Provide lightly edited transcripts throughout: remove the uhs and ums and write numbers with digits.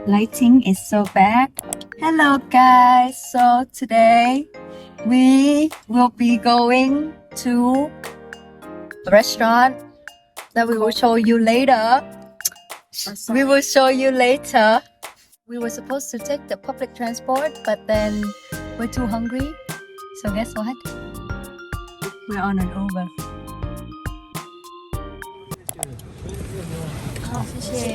Lighting is so bad. Hello guys, so today we will be going to a restaurant that we will show you later. We will show you later. We were supposed to take the public transport, but then we're too hungry. So guess what? We're on an Uber. Oh, 谢谢.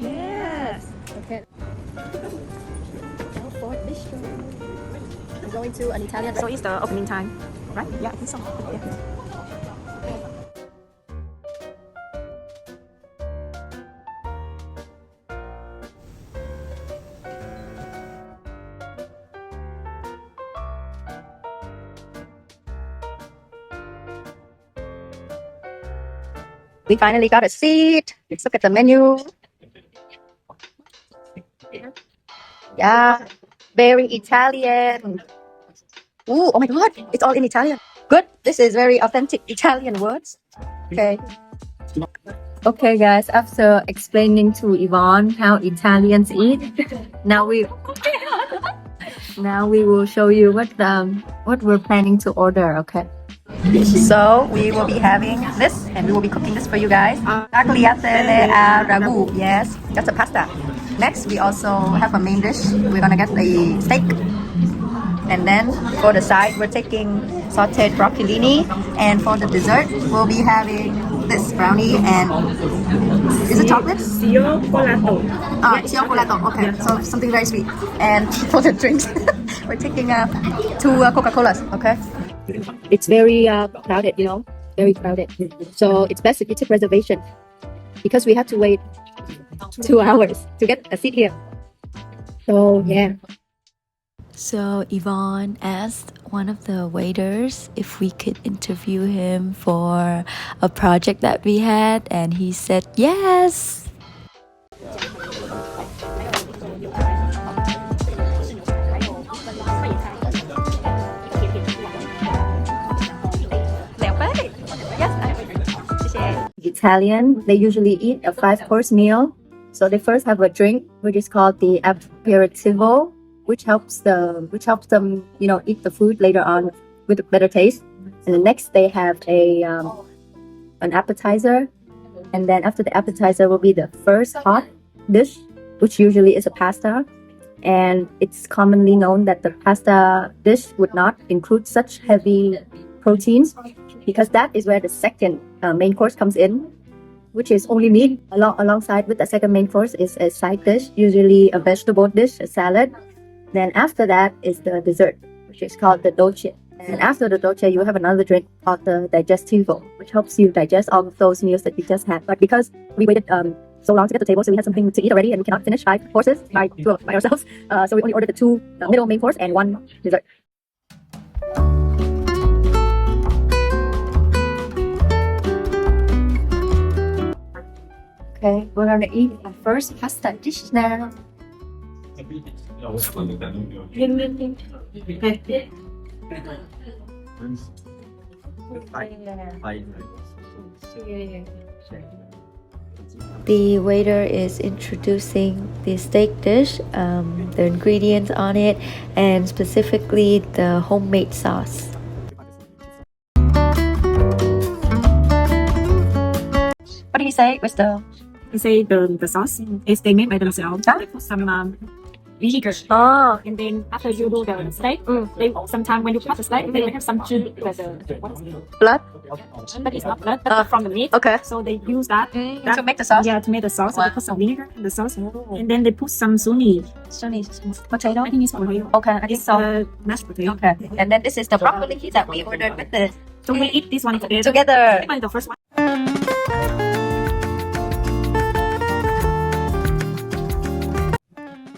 Yes. Okay. We're going to an Italian. So it's the opening time, right? Yeah, I think so. Yeah. We finally got a seat. Let's look at the menu. Yeah, very Italian. Ooh, oh my god, it's all in Italian. Good. This is very authentic Italian words. Okay. Okay, guys. After explaining to Yvonne how Italians eat, now we will show you what we're planning to order. Okay. So we will be having this, and we will be cooking this for you guys. Tagliatelle al ragu. Yes, that's a pasta. Next, we also have a main dish. We're gonna get a steak. And then for the side, we're taking sauteed broccolini. And for the dessert, we'll be having this brownie and is it chocolate? Cioccolato. Cioccolato. Okay, so something very sweet. And for the drinks, we're taking two Coca-Colas. Okay. It's very crowded, very crowded. So it's best if you take reservation because we have to wait 2 hours to get a seat here. So yeah. So Yvonne asked one of the waiters if we could interview him for a project that we had, and he said yes. Italian, they usually eat a 5-course meal. So they first have a drink, which is called the aperitivo, which helps them, eat the food later on with a better taste. And the next they have an appetizer, and then after the appetizer will be the first hot dish, which usually is a pasta. And it's commonly known that the pasta dish would not include such heavy proteins because that is where the second main course comes in, which is only meat. Alongside with the second main course is a side dish, usually a vegetable dish, a salad. Then after that is the dessert, which is called the dolce. And after the dolce, you have another drink called the digestivo, which helps you digest all of those meals that you just had. But because we waited so long to get to the table, so we had something to eat already, and we cannot finish 5 courses by ourselves. So we only ordered the 2 middle main course and 1 dessert. Okay, we're gonna eat our first pasta dish now. The waiter is introducing the steak dish, the ingredients on it, and specifically the homemade sauce. What did he say? What's the... They say the sauce is they made by themselves. They put some vinegar. Oh. And then after you do the steak, they sometimes when you cut the steak, they have some juice, Blood? but it's not blood, but from the meat. Okay. So they use that To make the sauce? Yeah, to make the sauce. So they put some vinegar in the sauce, and then they put some suni. Sunny potato? I think it's potato. Okay, I think It's so. mashed potato. Okay. And then this is the broccoli that we ordered with this. So we eat this one together. Together. This one is the first one.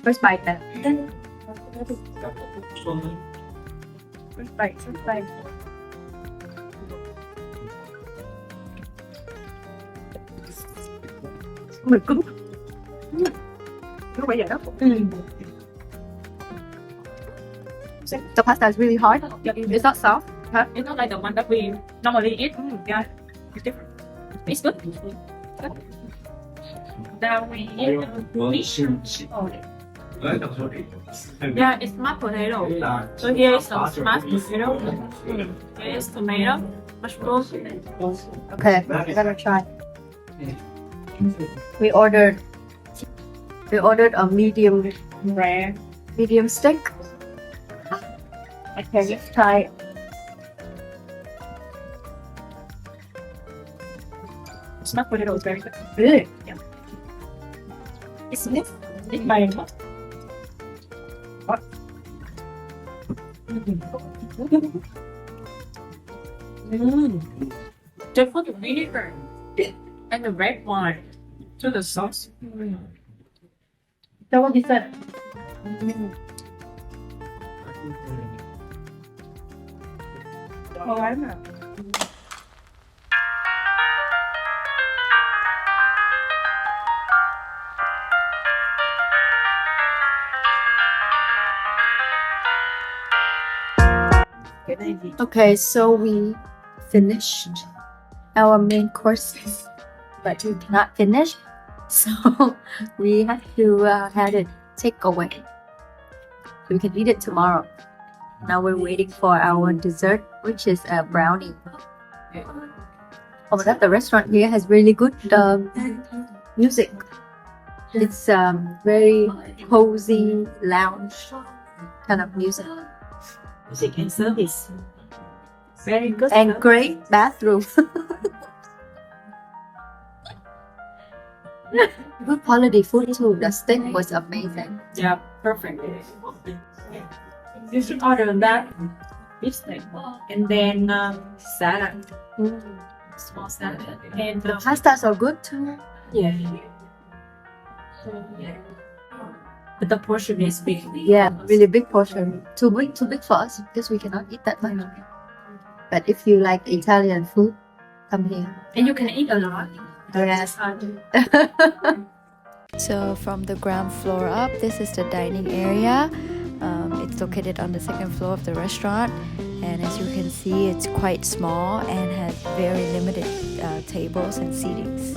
First bite then. First bite. Mực cứng. Nó bây giờ đó. The pasta is really hard. It's not soft. Huh? It's not like the one that we normally eat. Yeah, it's different. It's good. Good. that we eat yeah, it's mashed potato. So here is some mashed potato. Here is tomato, mushroom. Okay, we're gonna try. We ordered a medium Rare. steak. Okay, let's try. Mashed potato is very good. Really? Yeah. It's very good. They put the vinegar and the red wine to the sauce. So what is that? Alright. Okay, so we finished our main courses, but we cannot finish, so we have to have it take away. So we can eat it tomorrow. Now we're waiting for our dessert, which is a brownie. Oh, that the restaurant here has really good music. It's very cozy lounge kind of music. Music and service. Very good. And great bathroom. Good quality food too. The steak was amazing. Yeah, perfect. You should order that beef steak and then salad, small salad, and The pastas are good too. yeah. But the portion is big. Yeah, really big portion. Too big for us because we cannot eat that much. But if you like Italian food, come here. And you can eat a lot. Yes. So from the ground floor up, this is the dining area. It's located on the second floor of the restaurant, and as you can see, it's quite small and has very limited tables and seatings.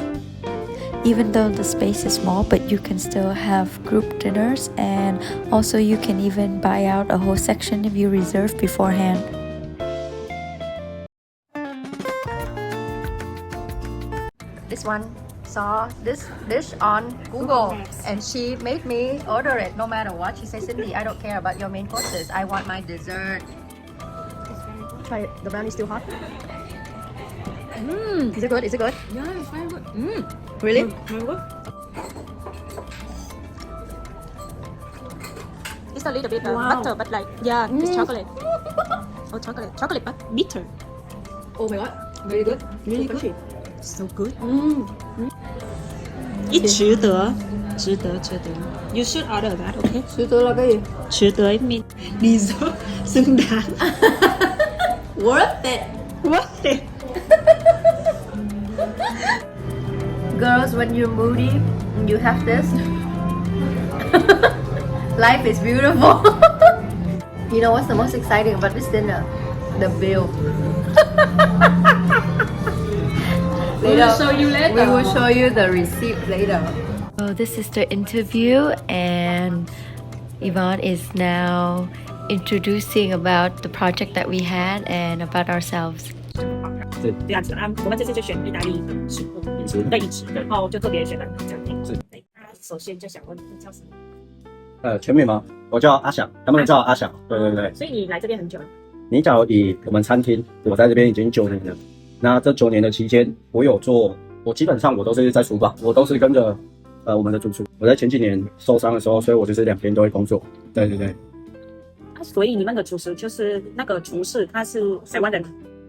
Even though the space is small, but you can still have group dinners, and also you can even buy out a whole section if you reserve beforehand. This one saw this dish on Google and she made me order it no matter what. She said, Cindy, I don't care about your main courses. I want my dessert. Try it. The brownie is still hot. Is it good? Is it good? Yeah, it's very good. Really? Very good. It's a little bit butter, but like yeah, it's chocolate. Oh, chocolate, but bitter. Oh my god. Very good. Really good. So good. 值得. You should order that, okay? 值得了可以。值得 mean 你说xứng đáng. Worth it. Worth it. Girls, when you're moody, you have this. Life is beautiful. You know what's the most exciting about this dinner? The bill. We will show you later. We will show you the receipt later. So this is the interview, and Yvonne is now introducing about the project that we had and about ourselves. 这样子啊，我们这次就选意大利食物的饮食，然后就特别选了这样子。对，首先就想问你叫什么？全名吗？我叫阿翔，他们都叫我阿翔。对对对。所以你来这边很久了？你假如以我们餐厅，我在这边已经9年了。那这9年的期间，我基本上我都是在厨房，我都是跟着我们的主厨。我在前几年受伤的时候，所以我就是2边都会工作。对对对。所以你们的厨师就是那个厨师，他是台湾人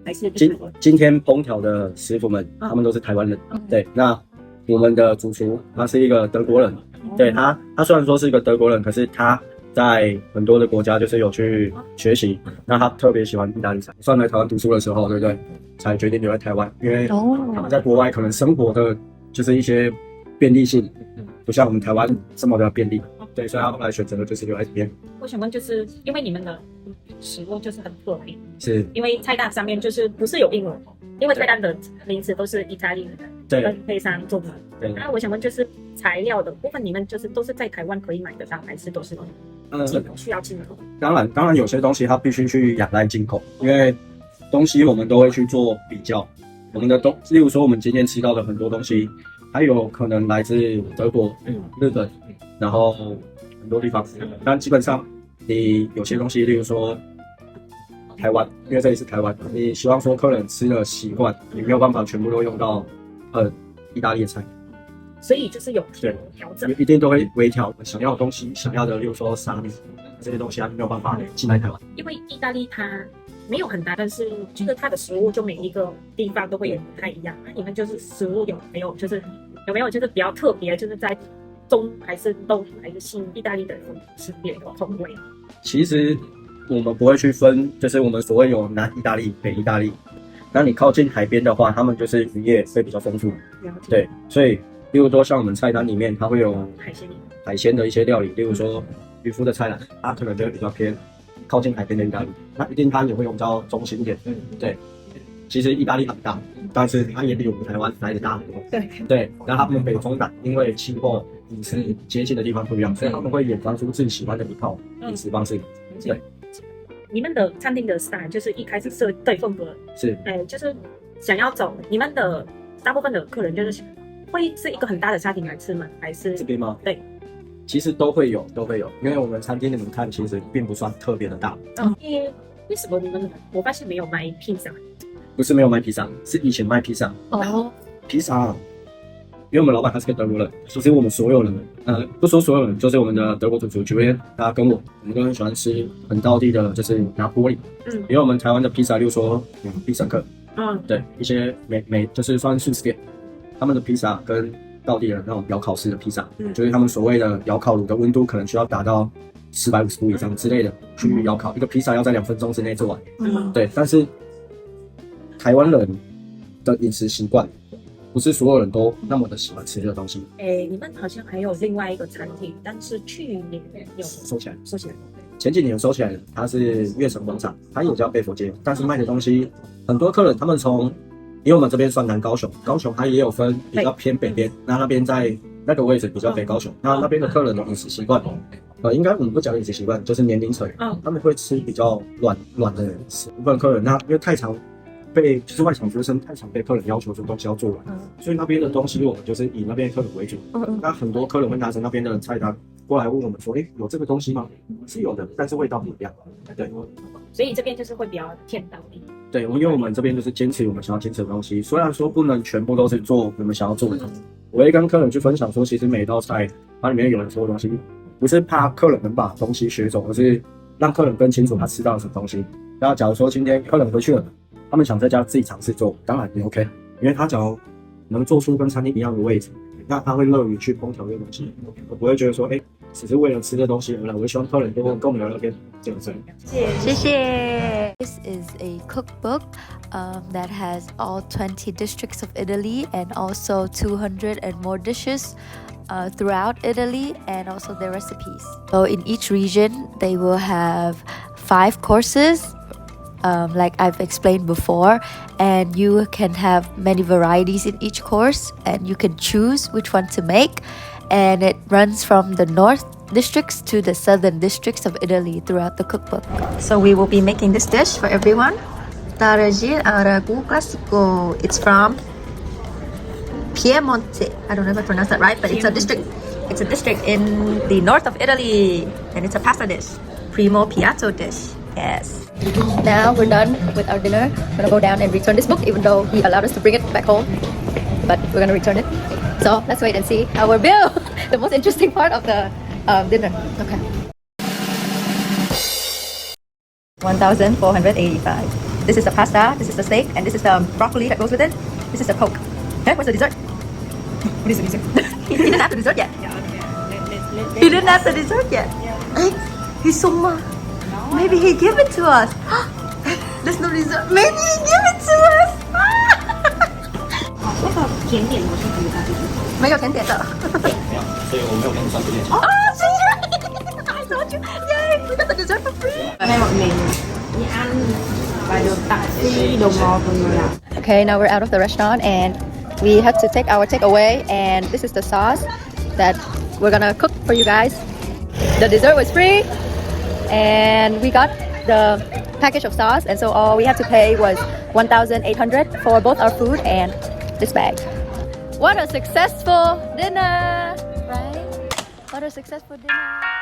还是今天烹调的师傅们，他们都是台湾人。对，那我们的主厨他是一个德国人。对他虽然说是一个德国人，可是他在很多的国家就是有去学习。那他特别喜欢意大利菜。算来台湾读书的时候，对不对？才决定留在台湾，因为他们在国外可能生活的就是一些便利性，不像我们台湾这么的便利。对，所以他后来选择的就是留在这边。我想问，就是因为你们的食物就是很特别，是因为菜单上面就是不是有英文，因为菜单的名字都是意大利文的。对跟配上做法。对，那我想问，就是材料的部分，你们就是都是在台湾可以买得到，还是都是进口需要进口？当然有些东西它必须去仰赖进口，因为东西我们都会去做比较。我们的例如说我们今天吃到的很多东西，它有可能来自德国、日本，然后很多地方。但基本上你有些东西，例如说台湾，因为这里是台湾，你希望说客人吃的习惯，你没有办法全部都用到意大利的菜。所以就是有调整，一定都会微调想要的东西，想要的，例如说沙律这些东西，它没有办法进来台湾。因为意大利它没有很大，但是就是它的食物就每一个地方都会有不太一样。那你们就是食物有没有就是比较特别，就是在中还是东还是西意大利的是别的风味？其实我们不会去分，就是我们所谓有南意大利、北意大利。那你靠近海边的话，他们就是渔业会比较丰富。对，所以例如说像我们菜单里面，它会有海鲜的一些料理，例如说渔夫的菜篮，它可能就会比较偏靠近海边的意大利。那一定它也会用到中心一点。对，其实意大利很大，但是它也比我们台湾来的大很多。对，那他们北中南因为气候饮食接近的地方不一样，所以他们会研发出自己喜欢的一套饮食方式。对。你们的餐厅的 style 就是一开始设对风格是，就是想要走你们的大部分的客人就是会是一个很大的家庭来吃吗？还是这边吗？对，其实都会有，因为我们餐厅你们看其实并不算特别的大。因为什么我发现没有卖披萨？不是没有卖披萨，是以前卖披萨。披萨。因为我们老板他是个德国人，其实我们所有人，不说所有人，就是我们的德国主厨Julian，他跟我们都很喜欢吃很道地的，就是拿坡里。因为我们台湾的披萨，例如说必胜客，对，一些就是算素食店，他们的披萨跟道地的那种窑烤式的披萨，就是他们所谓的窑烤炉的温度可能需要达到450度以上之类的去窑烤，一个披萨要在2分钟之内做完。对，但是台湾人的饮食习惯。不是所有人都那么的喜欢吃这个东西。你们好像还有另外一个餐厅，但是去年有收起来。前几年有收起来的，它是悦城广场，它有叫贝佛街，但是卖的东西很多客人他们因为我们这边算南高雄，高雄它也有分比较偏北边，那边在那个位置比较北高雄，那边的客人的饮食习惯，应该我们不讲饮食习惯，就是年龄层，他们会吃比较软的食物。部分客人那因为太常。就是外场服务生太常被客人要求说东西要做完，所以那边的东西我们就是以那边的客人为主。那很多客人会拿着那边的菜单过来问我们说，有这个东西吗？是有的，但是味道不一样。对，所以这边就是会比较偏道地。对，因为我们这边就是坚持我们想要坚持的东西，虽然说不能全部都是做我们想要做的，我会跟客人去分享说，其实每一道菜它里面有的所有东西，不是怕客人能把东西学走，而是让客人更清楚他吃到了什么东西。那假如说今天客人回去了。他们想在家自己尝试做，当然也 OK， 因为他只要能做出跟餐厅一样的位置，那他会乐于去烹调这个东西。我不会觉得说，只是为了吃这东西而来。我希望客人都跟我们聊聊天，这样子。谢谢。This is a cookbook that has all 20 districts of Italy and also 200 and more dishes. Throughout Italy and also their recipes. So in each region, they will have 5 courses. Like I've explained before, and you can have many varieties in each course, and you can choose which one to make, and it runs from the north districts to the southern districts of Italy throughout the cookbook. So we will be making this dish for everyone. Taragine Aragu Classico. It's from Piemonte. I don't know if I pronounced that right, but it's a district. It's a district in the north of Italy, and it's a pasta dish, primo piatto dish. Yes. Now we're done with our dinner. I'm gonna go down and return this book, even though he allowed us to bring it back home. But we're gonna return it. So let's wait and see our bill. The most interesting part of the dinner. Okay. 1,485. This is the pasta. This is the steak, and this is the broccoli that goes with it. This is the Coke. Okay, what's the dessert? What is the dessert? He didn't have the dessert yet. He didn't have the dessert yet. He's so much. Maybe he give it to us. There's no dessert. Maybe he give it to us. 那个甜点我是不知道，没有甜点的。没有，所以我没有跟你算这件事。I told you. Yay, we got the dessert for free. Okay, now we're out of the restaurant and we had to take our takeaway, and this is the sauce that we're gonna cook for you guys. The dessert was free, and we got the package of sauce, and so all we had to pay was 1,800 for both our food and this bag. What a successful dinner, right? What a successful dinner.